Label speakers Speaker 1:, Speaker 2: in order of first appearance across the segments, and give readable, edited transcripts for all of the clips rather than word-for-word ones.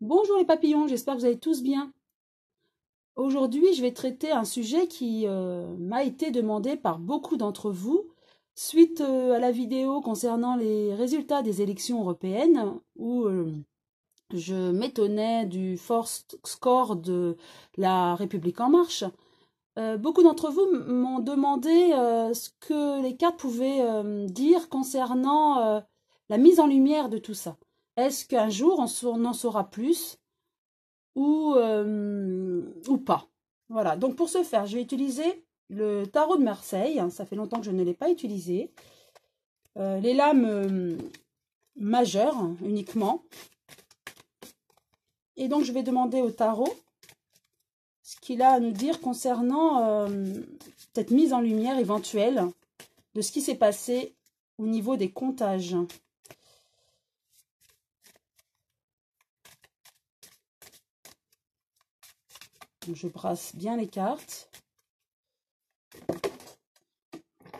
Speaker 1: Bonjour les papillons, j'espère que vous allez tous bien. Aujourd'hui, je vais traiter un sujet qui m'a été demandé par beaucoup d'entre vous suite à la vidéo concernant les résultats des élections européennes où je m'étonnais du fort score de la République en marche. Beaucoup d'entre vous m'ont demandé ce que les cartes pouvaient dire concernant la mise en lumière de tout ça. Est-ce qu'un jour on en saura plus? Ou pas. Voilà, donc pour ce faire, je vais utiliser le tarot de Marseille. Ça fait longtemps que je ne l'ai pas utilisé. Les lames majeures uniquement. Et donc je vais demander au tarot ce qu'il a à nous dire concernant cette mise en lumière éventuelle de ce qui s'est passé au niveau des comptages. Donc, je brasse bien les cartes.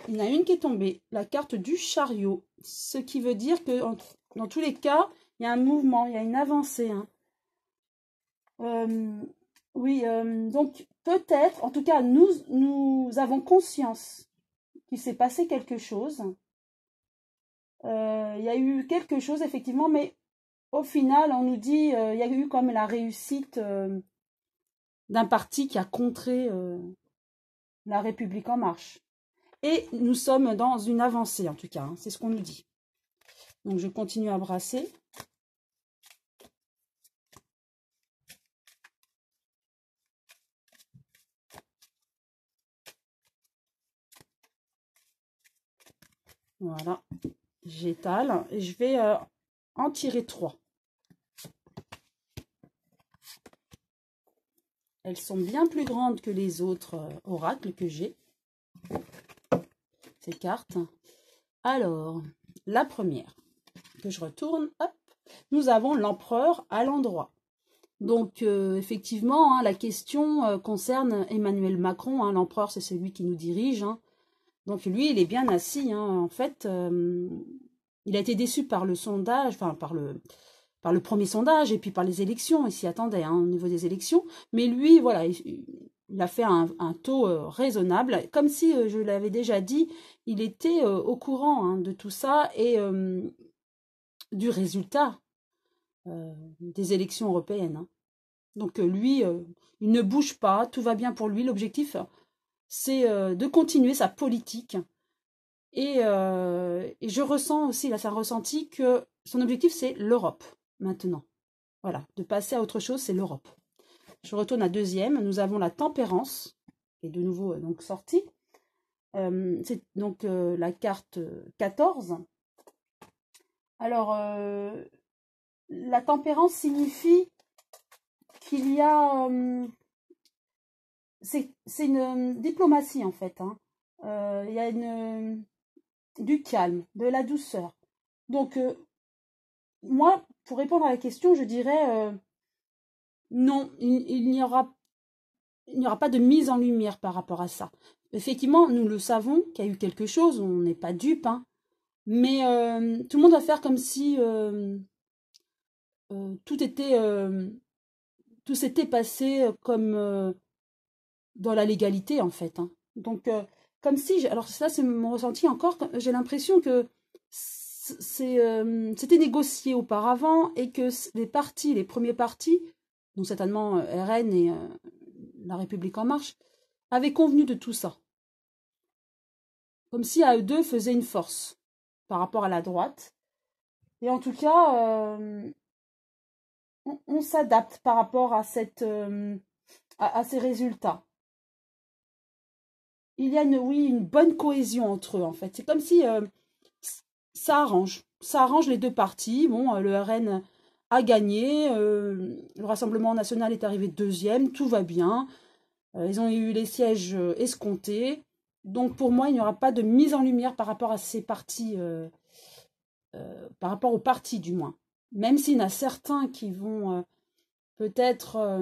Speaker 1: Il y en a une qui est tombée, la carte du chariot, ce qui veut dire que dans tous les cas, il y a un mouvement, il y a une avancée. Hein. Oui, donc peut-être, en tout cas, nous avons conscience qu'il s'est passé quelque chose. Il y a eu quelque chose, effectivement, mais au final, on nous dit il y a eu comme la réussite d'un parti qui a contré la République en marche. Et nous sommes dans une avancée, en tout cas, hein, c'est ce qu'on nous dit. Donc, je continue à brasser. Voilà, j'étale et je vais en tirer 3. Elles sont bien plus grandes que les autres oracles que j'ai, ces cartes. Alors, la première, que je retourne, hop, nous avons l'empereur à l'endroit. Donc, effectivement, hein, la question concerne Emmanuel Macron. Hein, l'empereur, c'est celui qui nous dirige. Hein. Donc, lui, il est bien assis. Hein. En fait, il a été déçu par le sondage, enfin, par le premier sondage et puis par les élections. Il s'y attendait hein, au niveau des élections. Mais lui, voilà, il a fait un taux raisonnable. Comme si, je l'avais déjà dit, il était au courant hein, de tout ça et du résultat des élections européennes. Hein. Donc lui, il ne bouge pas, tout va bien pour lui. L'objectif, c'est de continuer sa politique. Et je ressens aussi, là c'est un ressenti, que son objectif c'est l'Europe maintenant. Voilà, de passer à autre chose, c'est l'Europe. Je retourne à deuxième, nous avons la tempérance, qui est de nouveau donc sortie. C'est donc la carte 14. Alors, la tempérance signifie qu'il y a... c'est une diplomatie en fait. Hein. Il y a du calme, de la douceur. Donc, moi, pour répondre à la question, je dirais non, il n'y aura pas de mise en lumière par rapport à ça. Effectivement, nous le savons qu'il y a eu quelque chose, on n'est pas dupe, hein, mais tout le monde va faire comme si tout était, tout s'était passé comme dans la légalité en fait. Hein. Donc, comme si, alors ça c'est mon ressenti encore, j'ai l'impression que c'était négocié auparavant et que les premiers partis, donc certainement RN et La République en marche, avaient convenu de tout ça. Comme si à eux deux faisaient une force par rapport à la droite. Et en tout cas, on s'adapte par rapport à, à ces résultats. Il y a oui, une bonne cohésion entre eux en fait. C'est comme si ça arrange les deux partis. Bon, le RN a gagné, le Rassemblement national est arrivé deuxième, tout va bien. Ils ont eu les sièges escomptés. Donc pour moi, il n'y aura pas de mise en lumière par rapport à ces partis, par rapport aux partis du moins. Même s'il y en a certains qui vont peut-être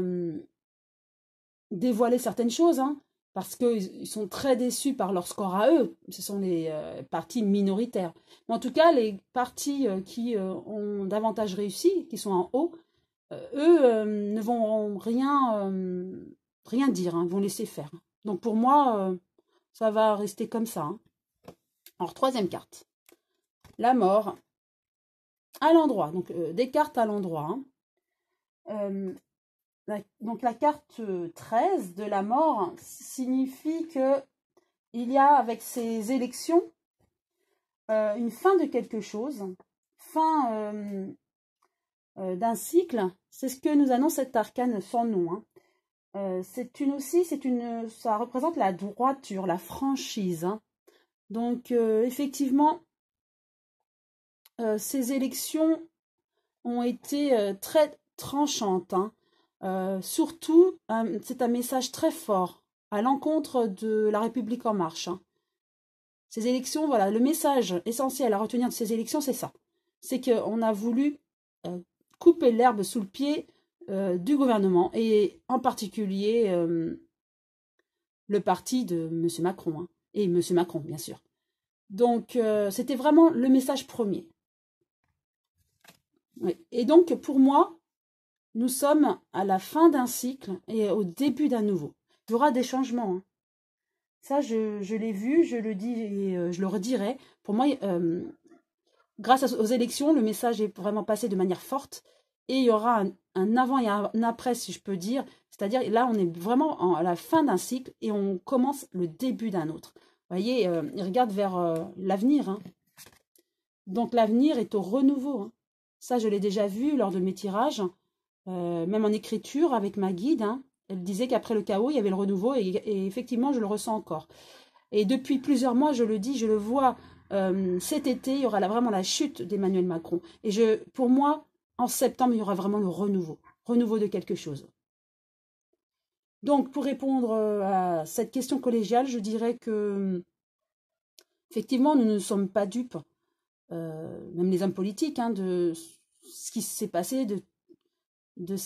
Speaker 1: dévoiler certaines choses, hein, parce qu'ils sont très déçus par leur score à eux. Ce sont les partis minoritaires. Mais en tout cas, les partis qui ont davantage réussi, qui sont en haut, eux ne vont rien dire, hein, ils vont laisser faire. Donc pour moi, ça va rester comme ça. Hein. Alors, troisième carte. La mort à l'endroit. Donc, des cartes à l'endroit. Hein. Donc, la carte 13 de la mort signifie que il y a, avec ces élections, une fin de quelque chose, fin d'un cycle. C'est ce que nous annonce cet arcane sans nom. Hein. Ça représente la droiture, la franchise. Hein. Donc, effectivement, ces élections ont été très tranchantes. Hein. Surtout, c'est un message très fort à l'encontre de la République en marche. Hein. Ces élections, voilà, le message essentiel à retenir de ces élections, c'est ça. C'est qu'on a voulu couper l'herbe sous le pied du gouvernement, et en particulier le parti de M. Macron, hein, et M. Macron, bien sûr. Donc, c'était vraiment le message premier. Oui. Et donc, pour moi, nous sommes à la fin d'un cycle et au début d'un nouveau. Il y aura des changements. Hein. Ça, je l'ai vu, je le dis et je le redirai. Pour moi, grâce aux élections, le message est vraiment passé de manière forte. Et il y aura un avant et un après, si je peux dire. C'est-à-dire, là, on est vraiment à la fin d'un cycle et on commence le début d'un autre. Vous voyez, il regarde vers l'avenir. Hein. Donc, l'avenir est au renouveau. Hein. Ça, je l'ai déjà vu lors de mes tirages. Même en écriture avec ma guide, hein, elle disait qu'après le chaos, il y avait le renouveau, et effectivement, je le ressens encore. Et depuis plusieurs mois, je le dis, je le vois, cet été, il y aura vraiment la chute d'Emmanuel Macron. Et pour moi, en septembre, il y aura vraiment le renouveau de quelque chose. Donc, pour répondre à cette question collégiale, je dirais que, effectivement, nous ne sommes pas dupes, même les hommes politiques, hein, de ce qui s'est passé, de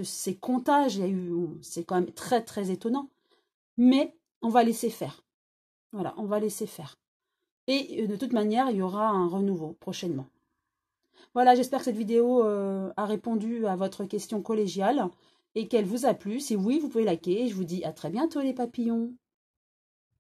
Speaker 1: ces comptages. C'est quand même très très étonnant, mais on va laisser faire. Voilà, on va laisser faire. Et de toute manière, il y aura un renouveau prochainement. Voilà, j'espère que cette vidéo a répondu à votre question collégiale et qu'elle vous a plu. Si oui, vous pouvez liker. Et je vous dis à très bientôt les papillons.